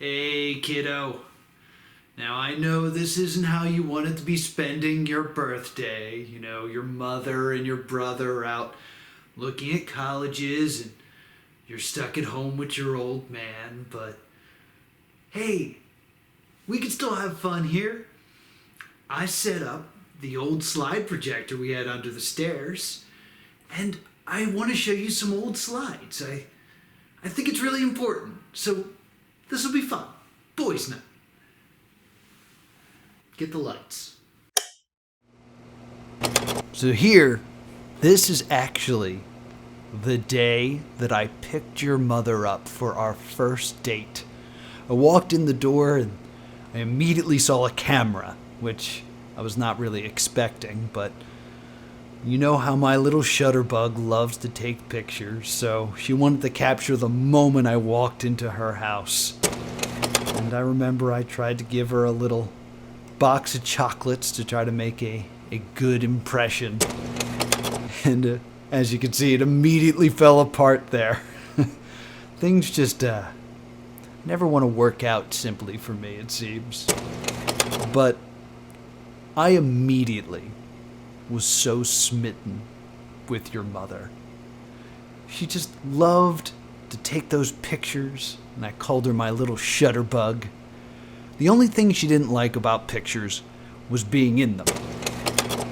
Hey, kiddo. Now, I know this isn't how you wanted to be spending your birthday. You know, your mother and your brother are out looking at colleges and you're stuck at home with your old man, but hey, we can still have fun here. I set up the old slide projector we had under the stairs, and I want to show you some old slides. I think it's really important, so this will be fun. Boys' night. Get the lights. So here, this is actually the day that I picked your mother up for our first date. I walked in the door and I immediately saw a camera, which I was not really expecting, but you know how my little shutterbug loves to take pictures, so she wanted to capture the moment I walked into her house. And I remember I tried to give her a little box of chocolates to try to make a good impression. And as you can see, it immediately fell apart there. Things just never want to work out simply for me, it seems. But I immediately was so smitten with your mother. She just loved to take those pictures, and I called her my little shutterbug. The only thing she didn't like about pictures was being in them.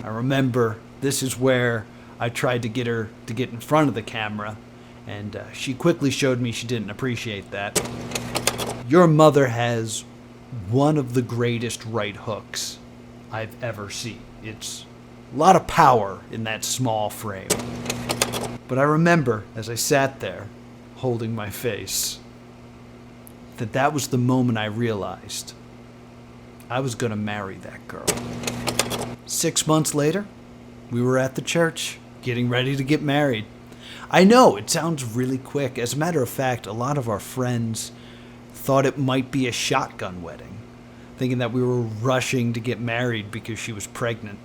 I remember this is where I tried to get her to get in front of the camera, and she quickly showed me she didn't appreciate that. Your mother has one of the greatest right hooks I've ever seen. It's a lot of power in that small frame. But I remember, as I sat there, holding my face, that was the moment I realized I was going to marry that girl. 6 months later, we were at the church, getting ready to get married. I know, it sounds really quick. As a matter of fact, a lot of our friends thought it might be a shotgun wedding, thinking that we were rushing to get married because she was pregnant.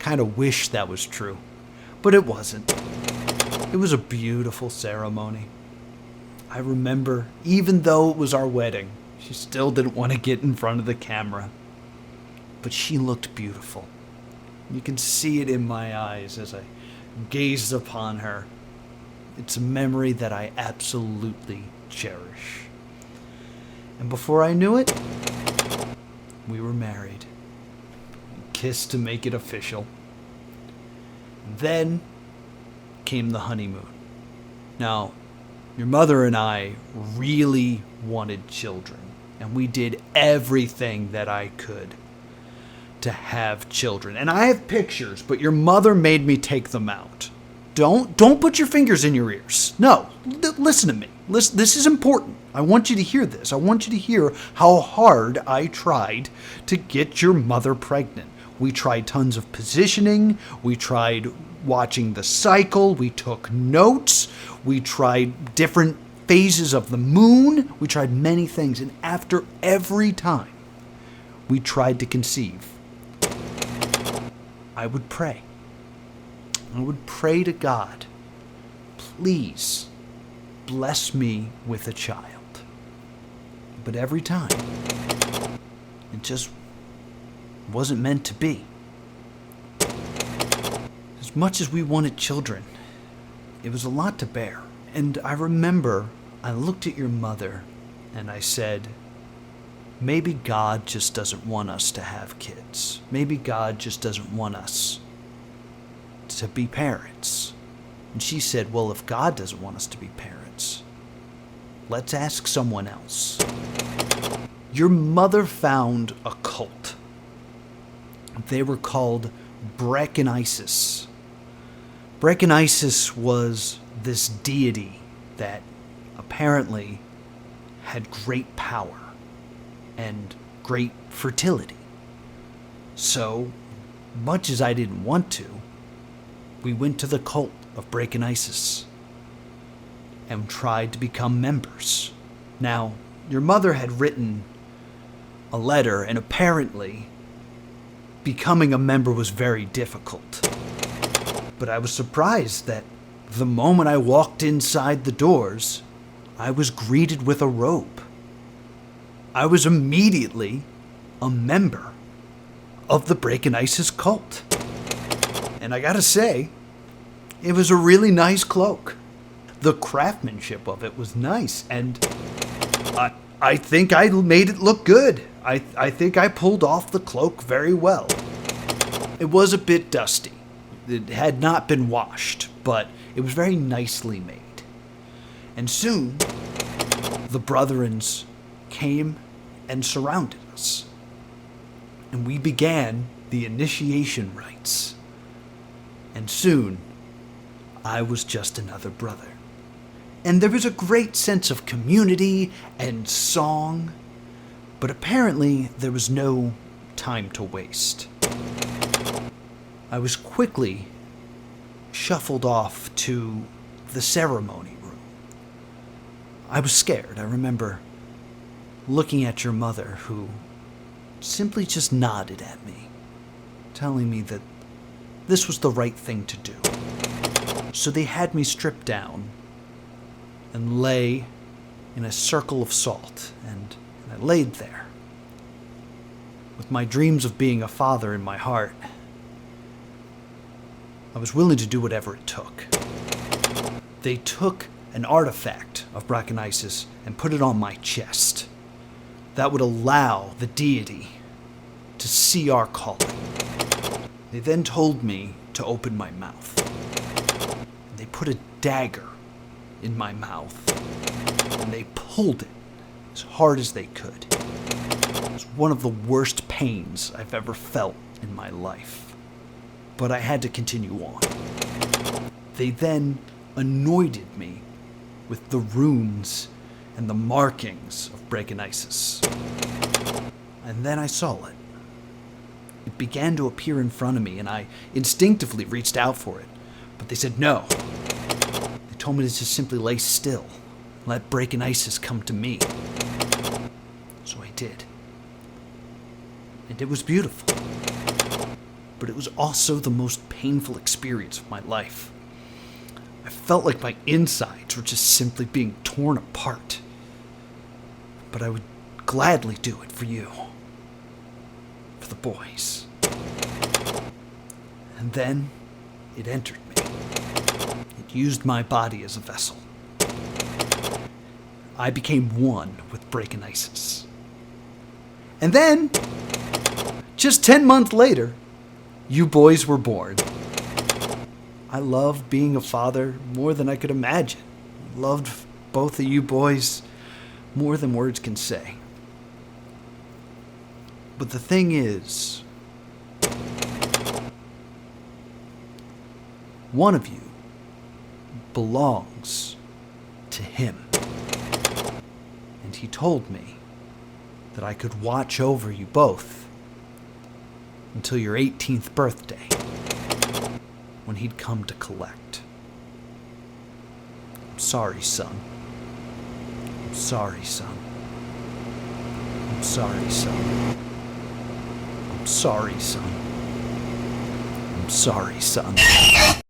Kind of wish that was true, but it wasn't. It was a beautiful ceremony. I remember, even though it was our wedding, she still didn't want to get in front of the camera. But she looked beautiful. You can see it in my eyes as I gaze upon her. It's a memory that I absolutely cherish. And before I knew it, we were married. Kissed to make it official. Then came the honeymoon. Now, your mother and I really wanted children, and we did everything that I could to have children. And I have pictures, but your mother made me take them out. Don't put your fingers in your ears. No, listen to me. This is important. I want you to hear this. I want you to hear how hard I tried to get your mother pregnant. We tried tons of positioning. We tried watching the cycle. We took notes. We tried different phases of the moon. We tried many things. And after every time we tried to conceive, I would pray. I would pray to God, please bless me with a child. But every time, it just wasn't meant to be. As much as we wanted children, it was a lot to bear. And I remember I looked at your mother and I said, maybe God just doesn't want us to have kids. Maybe God just doesn't want us to be parents. And she said, well, if God doesn't want us to be parents, let's ask someone else. Your mother found a cult. They were called Brachiniasis. Brachiniasis was this deity that apparently had great power and great fertility. So, much as I didn't want to, we went to the cult of Brachiniasis and tried to become members. Now, your mother had written a letter, and apparently becoming a member was very difficult. But I was surprised that the moment I walked inside the doors, I was greeted with a robe. I was immediately a member of the Breaking Ices cult. And I gotta say, it was a really nice cloak. The craftsmanship of it was nice, and I think I made it look good. I think I pulled off the cloak very well. It was a bit dusty. It had not been washed, but it was very nicely made. And soon, the Brethrens came and surrounded us. And we began the initiation rites. And soon, I was just another brother. And there was a great sense of community and song, but apparently there was no time to waste. I was quickly shuffled off to the ceremony room. I was scared. I remember looking at your mother, who simply just nodded at me, telling me that this was the right thing to do. So they had me stripped down and lay in a circle of salt, and I laid there with my dreams of being a father in my heart. I was willing to do whatever it took. They took an artifact of Breaking Ices and put it on my chest. That would allow the deity to see our calling. They then told me to open my mouth. They put a dagger in my mouth, and they pulled it as hard as they could. It was one of the worst pains I've ever felt in my life, but I had to continue on. They then anointed me with the runes and the markings of Breaking Ices. And then I saw it. It began to appear in front of me, and I instinctively reached out for it, but they said no. They told me to just simply lay still, let Breaking Ices come to me. So I did. And it was beautiful. But it was also the most painful experience of my life. I felt like my insides were just simply being torn apart. But I would gladly do it for you. For the boys. And then it entered me. It used my body as a vessel. I became one with Breaking Ices. And then, just 10 months later, you boys were born. I loved being a father more than I could imagine. Loved both of you boys more than words can say. But the thing is, one of you belongs to him. And he told me that I could watch over you both until your 18th birthday, when he'd come to collect. I'm sorry, son. I'm sorry, son. I'm sorry, son. I'm sorry, son. I'm sorry, son.